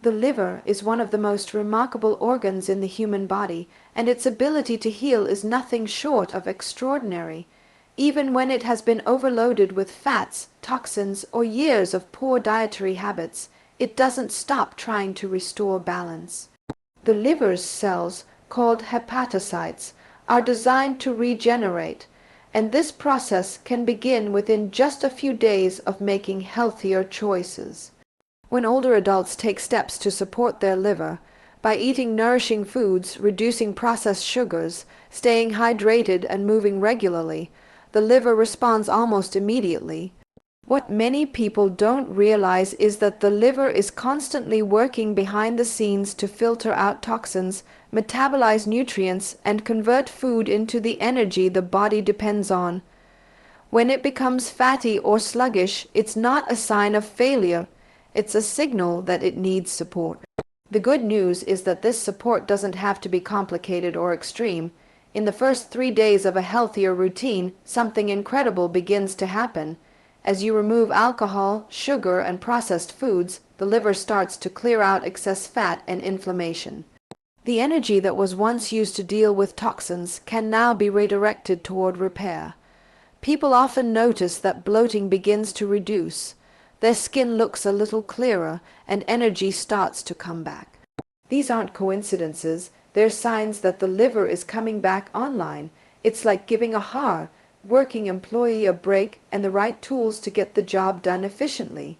The liver is one of the most remarkable organs in the human body, and its ability to heal is nothing short of extraordinary. Even when it has been overloaded with fats, toxins, or years of poor dietary habits, it doesn't stop trying to restore balance. The liver's cells, called hepatocytes, are designed to regenerate, and this process can begin within just a few days of making healthier choices. When older adults take steps to support their liver, by eating nourishing foods, reducing processed sugars, staying hydrated, and moving regularly, the liver responds almost immediately. What many people don't realize is that the liver is constantly working behind the scenes to filter out toxins, metabolize nutrients, and convert food into the energy the body depends on. When it becomes fatty or sluggish, it's not a sign of failure. It's a signal that it needs support. The good news is that this support doesn't have to be complicated or extreme. In the first 3 days of a healthier routine, something incredible begins to happen. As you remove alcohol, sugar, and processed foods, the liver starts to clear out excess fat and inflammation. The energy that was once used to deal with toxins can now be redirected toward repair. People often notice that bloating begins to reduce. Their skin looks a little clearer, and energy starts to come back. These aren't coincidences. They're signs that the liver is coming back online. It's like giving a working employee a break and the right tools to get the job done efficiently.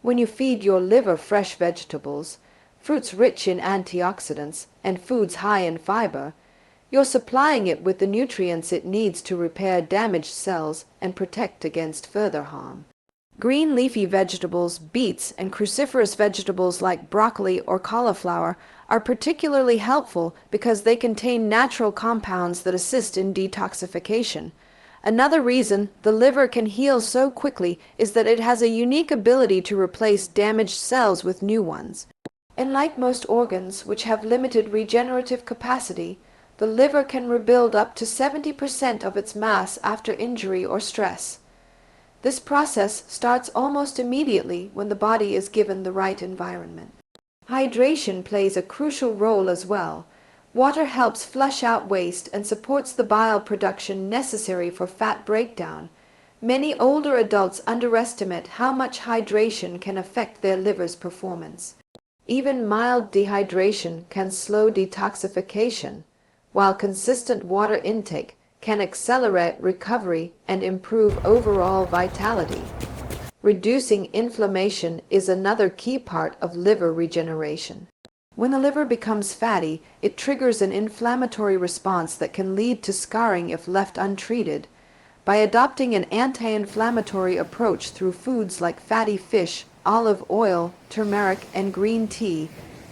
When you feed your liver fresh vegetables, fruits rich in antioxidants, and foods high in fiber, you're supplying it with the nutrients it needs to repair damaged cells and protect against further harm. Green leafy vegetables, beets, and cruciferous vegetables like broccoli or cauliflower are particularly helpful because they contain natural compounds that assist in detoxification. Another reason the liver can heal so quickly is that it has a unique ability to replace damaged cells with new ones. And like most organs, which have limited regenerative capacity, the liver can rebuild up to 70% of its mass after injury or stress. This process starts almost immediately when the body is given the right environment. Hydration plays a crucial role as well. Water helps flush out waste and supports the bile production necessary for fat breakdown. Many older adults underestimate how much hydration can affect their liver's performance. Even mild dehydration can slow detoxification, while consistent water intake can accelerate recovery and improve overall vitality. Reducing inflammation is another key part of liver regeneration. When the liver becomes fatty, it triggers an inflammatory response that can lead to scarring if left untreated. By adopting an anti-inflammatory approach through foods like fatty fish, olive oil, turmeric, and green tea,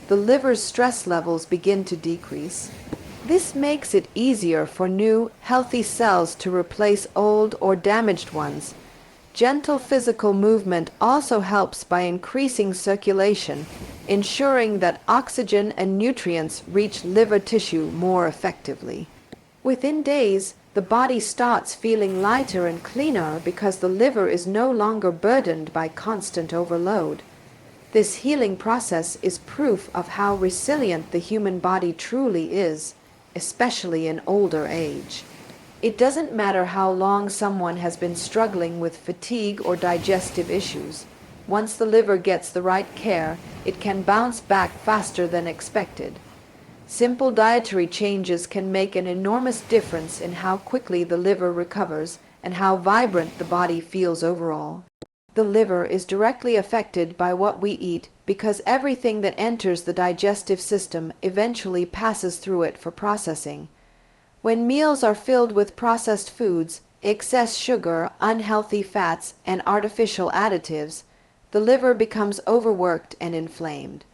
the liver's stress levels begin to decrease. This makes it easier for new, healthy cells to replace old or damaged ones. Gentle physical movement also helps by increasing circulation, ensuring that oxygen and nutrients reach liver tissue more effectively. Within days, the body starts feeling lighter and cleaner because the liver is no longer burdened by constant overload. This healing process is proof of how resilient the human body truly is, especially in older age. It doesn't matter how long someone has been struggling with fatigue or digestive issues. Once the liver gets the right care, it can bounce back faster than expected. Simple dietary changes can make an enormous difference in how quickly the liver recovers and how vibrant the body feels overall. The liver is directly affected by what we eat because everything that enters the digestive system eventually passes through it for processing. When meals are filled with processed foods, excess sugar, unhealthy fats, and artificial additives, the liver becomes overworked and inflamed.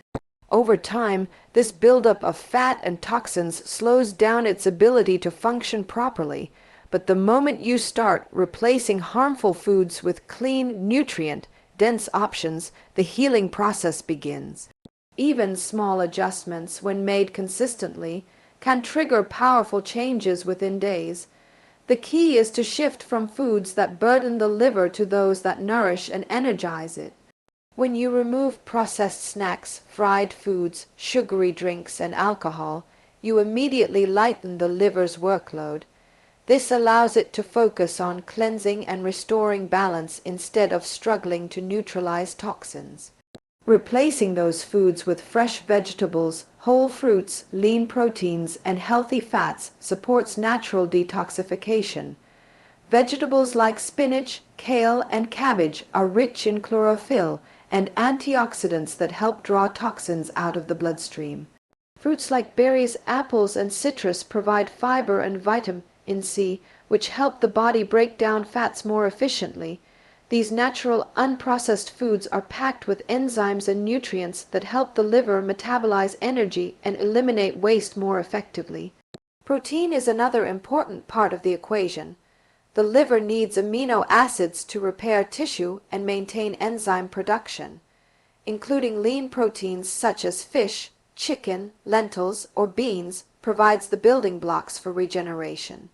Over time, this buildup of fat and toxins slows down its ability to function properly, but the moment you start replacing harmful foods with clean, nutrient-dense options, the healing process begins. Even small adjustments, when made consistently, can trigger powerful changes within days. The key is to shift from foods that burden the liver to those that nourish and energize it. When you remove processed snacks, fried foods, sugary drinks, and alcohol, you immediately lighten the liver's workload. This allows it to focus on cleansing and restoring balance instead of struggling to neutralize toxins. Replacing those foods with fresh vegetables, whole fruits, lean proteins, and healthy fats supports natural detoxification. Vegetables like spinach, kale, and cabbage are rich in chlorophyll and antioxidants that help draw toxins out of the bloodstream. Fruits like berries, apples, and citrus provide fiber and vitamin C, which help the body break down fats more efficiently. These natural, unprocessed foods are packed with enzymes and nutrients that help the liver metabolize energy and eliminate waste more effectively. Protein is another important part of the equation. The liver needs amino acids to repair tissue and maintain enzyme production, including lean proteins such as fish, chicken, lentils, or beans provides the building blocks for regeneration.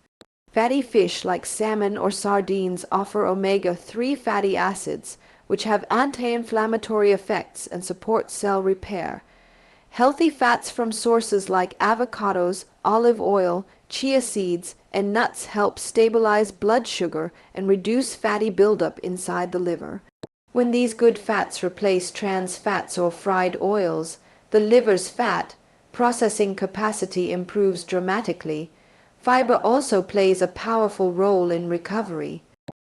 Fatty fish like salmon or sardines offer omega-3 fatty acids, which have anti-inflammatory effects and support cell repair. Healthy fats from sources like avocados, olive oil, chia seeds, and nuts help stabilize blood sugar and reduce fatty buildup inside the liver. When these good fats replace trans fats or fried oils, the liver's fat processing capacity improves dramatically. Fiber also plays a powerful role in recovery.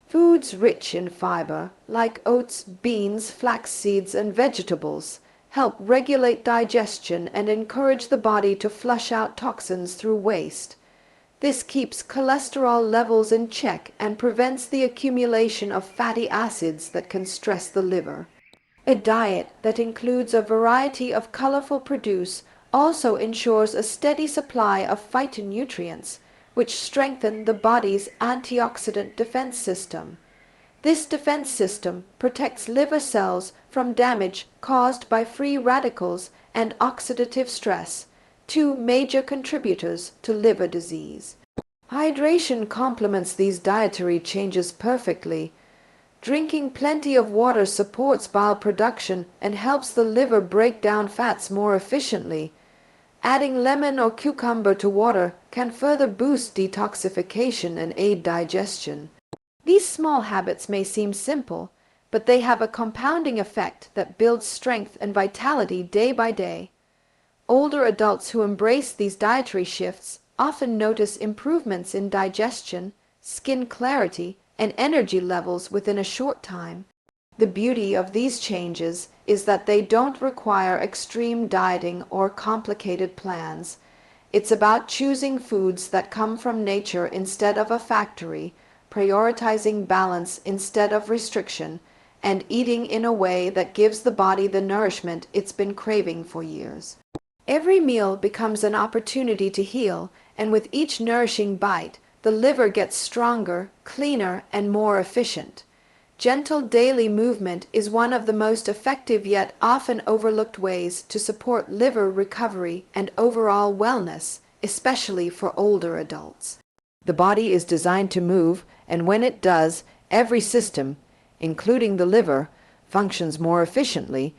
Foods rich in fiber, like oats, beans, flax seeds, and vegetables, help regulate digestion and encourage the body to flush out toxins through waste. This keeps cholesterol levels in check and prevents the accumulation of fatty acids that can stress the liver. A diet that includes a variety of colorful produce also ensures a steady supply of phytonutrients, which strengthen the body's antioxidant defense system. This defense system protects liver cells from damage caused by free radicals and oxidative stress, two major contributors to liver disease. Hydration complements these dietary changes perfectly. Drinking plenty of water supports bile production and helps the liver break down fats more efficiently. Adding lemon or cucumber to water can further boost detoxification and aid digestion. These small habits may seem simple, but they have a compounding effect that builds strength and vitality day by day. Older adults who embrace these dietary shifts often notice improvements in digestion, skin clarity, and energy levels within a short time. The beauty of these changes is that they don't require extreme dieting or complicated plans. It's about choosing foods that come from nature instead of a factory, prioritizing balance instead of restriction, and eating in a way that gives the body the nourishment it's been craving for years. Every meal becomes an opportunity to heal, and with each nourishing bite, the liver gets stronger, cleaner, and more efficient. Gentle daily movement is one of the most effective yet often overlooked ways to support liver recovery and overall wellness, especially for older adults. The body is designed to move, and when it does, every system, including the liver, functions more efficiently.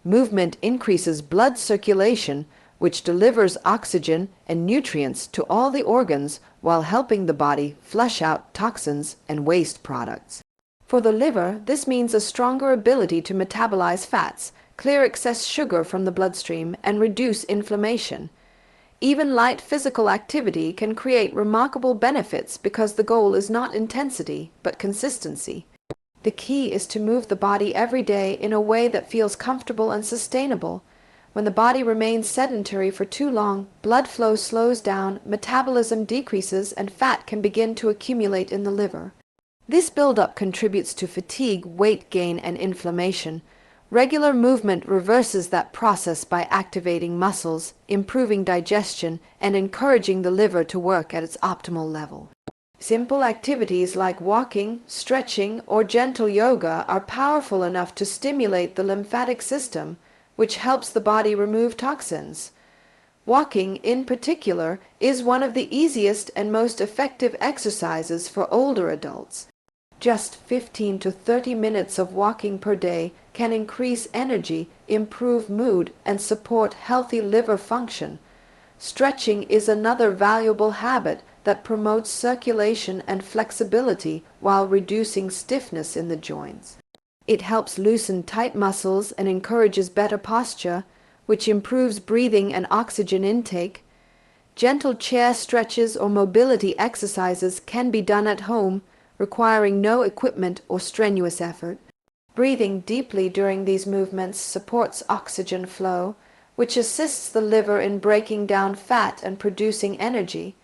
Movement increases blood circulation, which delivers oxygen and nutrients to all the organs while helping the body flush out toxins and waste products. For the liver, this means a stronger ability to metabolize fats, clear excess sugar from the bloodstream, and reduce inflammation. Even light physical activity can create remarkable benefits because the goal is not intensity, but consistency. The key is to move the body every day in a way that feels comfortable and sustainable. When the body remains sedentary for too long, blood flow slows down, metabolism decreases, and fat can begin to accumulate in the liver. This buildup contributes to fatigue, weight gain, and inflammation. Regular movement reverses that process by activating muscles, improving digestion, and encouraging the liver to work at its optimal level. Simple activities like walking, stretching, or gentle yoga are powerful enough to stimulate the lymphatic system, which helps the body remove toxins. Walking, in particular, is one of the easiest and most effective exercises for older adults. Just 15 to 30 minutes of walking per day can increase energy, improve mood, and support healthy liver function. Stretching is another valuable habit that promotes circulation and flexibility while reducing stiffness in the joints. It helps loosen tight muscles and encourages better posture, which improves breathing and oxygen intake. Gentle chair stretches or mobility exercises can be done at home, requiring no equipment or strenuous effort. Breathing deeply during these movements supports oxygen flow, which assists the liver in breaking down fat and producing energy.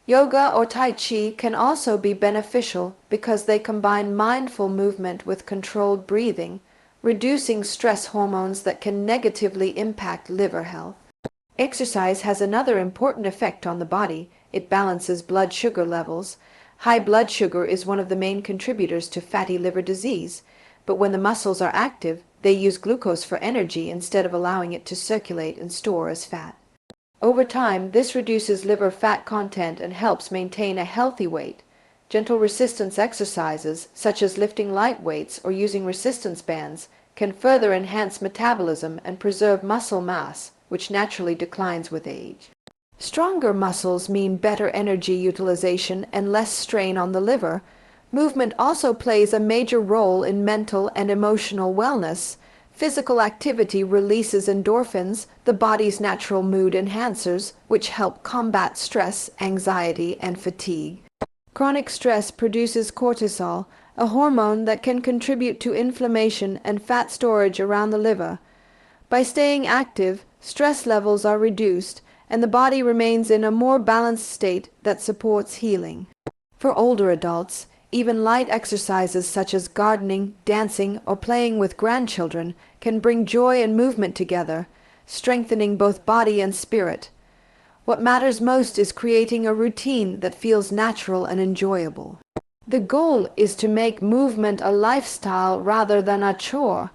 Yoga or Tai Chi can also be beneficial because they combine mindful movement with controlled breathing, reducing stress hormones that can negatively impact liver health. Exercise has another important effect on the body. It balances blood sugar levels. High blood sugar is one of the main contributors to fatty liver disease, but when the muscles are active, they use glucose for energy instead of allowing it to circulate and store as fat. Over time, this reduces liver fat content and helps maintain a healthy weight. Gentle resistance exercises, such as lifting light weights or using resistance bands, can further enhance metabolism and preserve muscle mass, which naturally declines with age. Stronger muscles mean better energy utilization and less strain on the liver. Movement also plays a major role in mental and emotional wellness. Physical activity releases endorphins, the body's natural mood enhancers, which help combat stress, anxiety, and fatigue. Chronic stress produces cortisol, a hormone that can contribute to inflammation and fat storage around the liver. By staying active, stress levels are reduced, and the body remains in a more balanced state that supports healing. For older adults, even light exercises such as gardening, dancing, or playing with grandchildren can bring joy and movement together, strengthening both body and spirit. What matters most is creating a routine that feels natural and enjoyable. The goal is to make movement a lifestyle rather than a chore.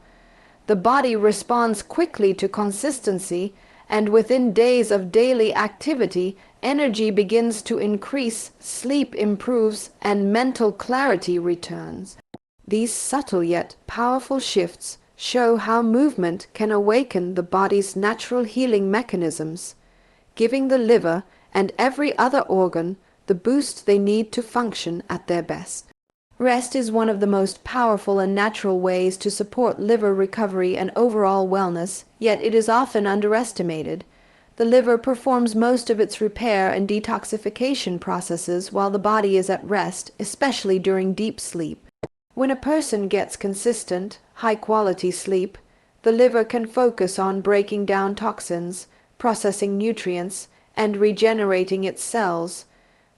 The body responds quickly to consistency, and within days of daily activity, energy begins to increase, sleep improves, and mental clarity returns. These subtle yet powerful shifts show how movement can awaken the body's natural healing mechanisms, giving the liver and every other organ the boost they need to function at their best. Rest is one of the most powerful and natural ways to support liver recovery and overall wellness, yet it is often underestimated. The liver performs most of its repair and detoxification processes while the body is at rest, especially during deep sleep. When a person gets consistent, high-quality sleep, the liver can focus on breaking down toxins, processing nutrients, and regenerating its cells.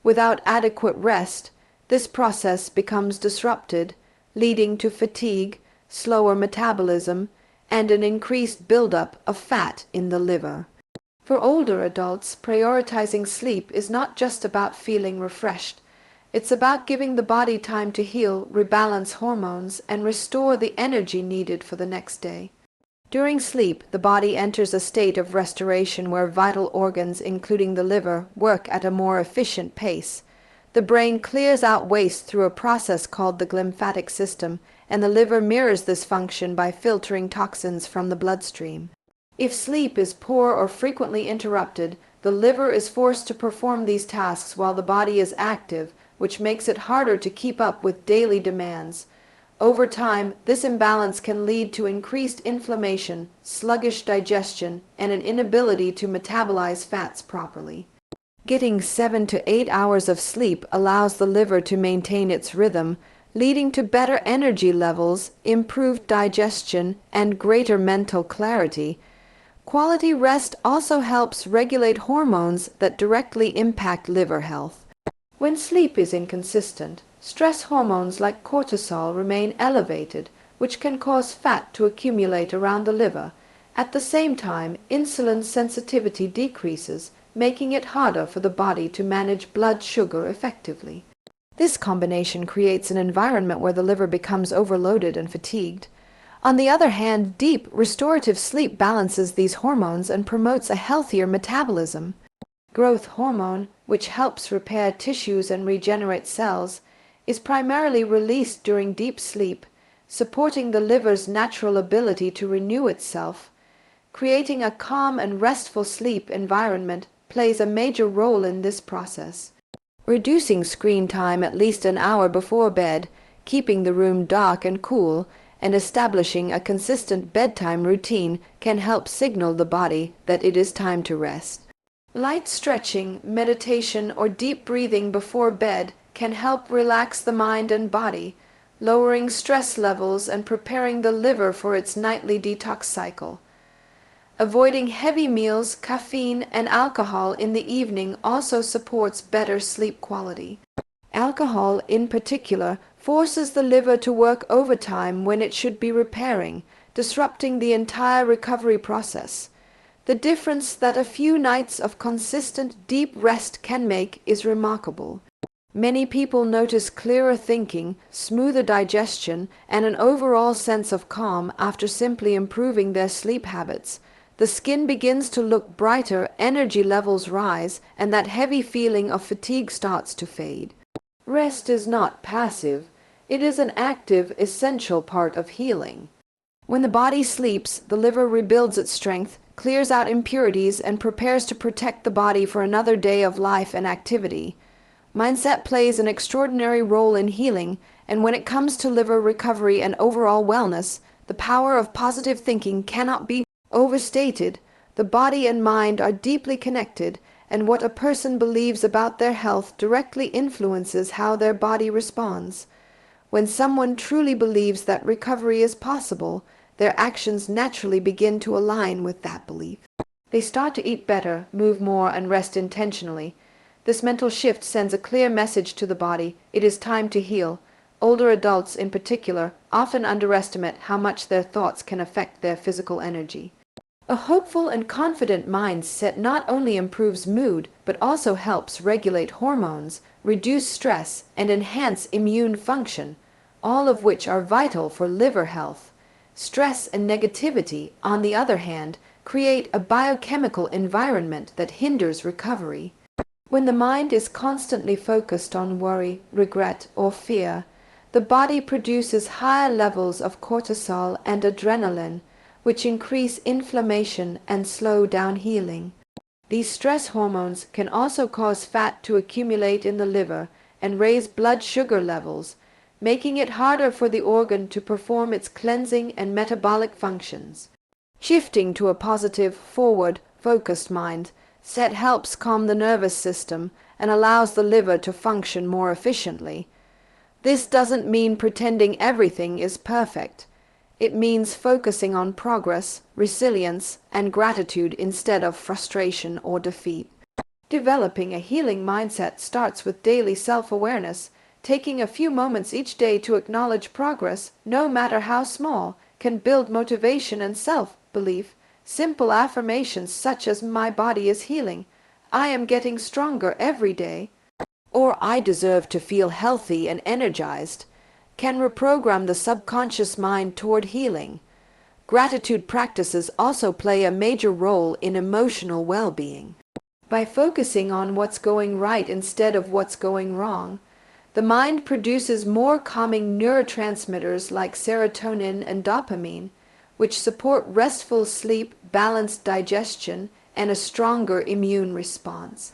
Without adequate rest, this process becomes disrupted, leading to fatigue, slower metabolism, and an increased buildup of fat in the liver. For older adults, prioritizing sleep is not just about feeling refreshed. It's about giving the body time to heal, rebalance hormones, and restore the energy needed for the next day. During sleep, the body enters a state of restoration where vital organs, including the liver, work at a more efficient pace. The brain clears out waste through a process called the glymphatic system, and the liver mirrors this function by filtering toxins from the bloodstream. If sleep is poor or frequently interrupted, the liver is forced to perform these tasks while the body is active, which makes it harder to keep up with daily demands. Over time, this imbalance can lead to increased inflammation, sluggish digestion, and an inability to metabolize fats properly. Getting 7 to 8 hours of sleep allows the liver to maintain its rhythm, leading to better energy levels, improved digestion, and greater mental clarity. Quality rest also helps regulate hormones that directly impact liver health. When sleep is inconsistent, stress hormones like cortisol remain elevated, which can cause fat to accumulate around the liver. At the same time, insulin sensitivity decreases, making it harder for the body to manage blood sugar effectively. This combination creates an environment where the liver becomes overloaded and fatigued. On the other hand, deep, restorative sleep balances these hormones and promotes a healthier metabolism. Growth hormone, which helps repair tissues and regenerate cells, is primarily released during deep sleep, supporting the liver's natural ability to renew itself. Creating a calm and restful sleep environment plays a major role in this process. Reducing screen time at least an hour before bed, keeping the room dark and cool, and establishing a consistent bedtime routine can help signal the body that it is time to rest. Light stretching, meditation, or deep breathing before bed can help relax the mind and body, lowering stress levels and preparing the liver for its nightly detox cycle. Avoiding heavy meals, caffeine, and alcohol in the evening also supports better sleep quality. Alcohol, in particular, forces the liver to work overtime when it should be repairing, disrupting the entire recovery process. The difference that a few nights of consistent deep rest can make is remarkable. Many people notice clearer thinking, smoother digestion, and an overall sense of calm after simply improving their sleep habits. The skin begins to look brighter, energy levels rise, and that heavy feeling of fatigue starts to fade. Rest is not passive. It is an active, essential part of healing. When the body sleeps, the liver rebuilds its strength, clears out impurities, and prepares to protect the body for another day of life and activity. Mindset plays an extraordinary role in healing, and when it comes to liver recovery and overall wellness, the power of positive thinking cannot be overstated. The body and mind are deeply connected, and what a person believes about their health directly influences how their body responds. When someone truly believes that recovery is possible, their actions naturally begin to align with that belief. They start to eat better, move more, and rest intentionally. This mental shift sends a clear message to the body: it is time to heal. Older adults, in particular, often underestimate how much their thoughts can affect their physical energy. A hopeful and confident mindset not only improves mood, but also helps regulate hormones, reduce stress, and enhance immune function, all of which are vital for liver health. Stress and negativity, on the other hand, create a biochemical environment that hinders recovery. When the mind is constantly focused on worry, regret, or fear, the body produces higher levels of cortisol and adrenaline, which increase inflammation and slow down healing. These stress hormones can also cause fat to accumulate in the liver and raise blood sugar levels, making it harder for the organ to perform its cleansing and metabolic functions. Shifting to a positive, forward, focused mindset helps calm the nervous system and allows the liver to function more efficiently. This doesn't mean pretending everything is perfect. It means focusing on progress, resilience, and gratitude instead of frustration or defeat. Developing a healing mindset starts with daily self-awareness. Taking a few moments each day to acknowledge progress, no matter how small, can build motivation and self-belief. Simple affirmations such as "my body is healing," "I am getting stronger every day," or "I deserve to feel healthy and energized," can reprogram the subconscious mind toward healing. Gratitude practices also play a major role in emotional well-being. By focusing on what's going right instead of what's going wrong, the mind produces more calming neurotransmitters like serotonin and dopamine, which support restful sleep, balanced digestion, and a stronger immune response.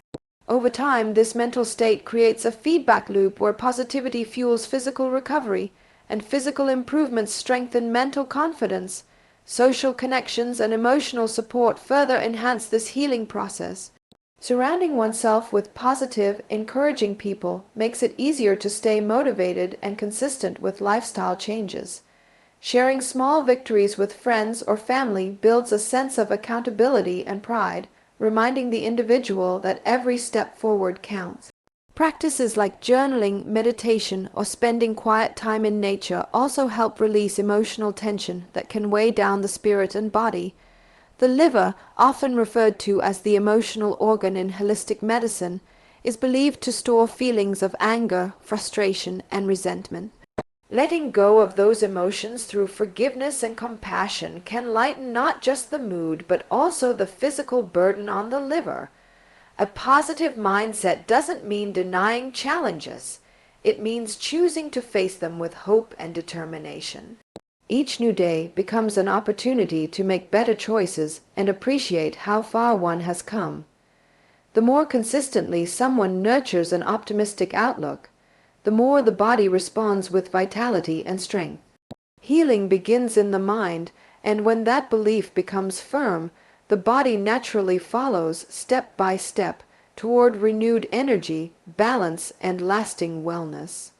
Over time, this mental state creates a feedback loop where positivity fuels physical recovery, and physical improvements strengthen mental confidence. Social connections and emotional support further enhance this healing process. Surrounding oneself with positive, encouraging people makes it easier to stay motivated and consistent with lifestyle changes. Sharing small victories with friends or family builds a sense of accountability and pride, reminding the individual that every step forward counts. Practices like journaling, meditation, or spending quiet time in nature also help release emotional tension that can weigh down the spirit and body. The liver, often referred to as the emotional organ in holistic medicine, is believed to store feelings of anger, frustration, and resentment. Letting go of those emotions through forgiveness and compassion can lighten not just the mood, but also the physical burden on the liver. A positive mindset doesn't mean denying challenges. It means choosing to face them with hope and determination. Each new day becomes an opportunity to make better choices and appreciate how far one has come. The more consistently someone nurtures an optimistic outlook, the more the body responds with vitality and strength. Healing begins in the mind, and when that belief becomes firm, the body naturally follows step by step toward renewed energy, balance, and lasting wellness.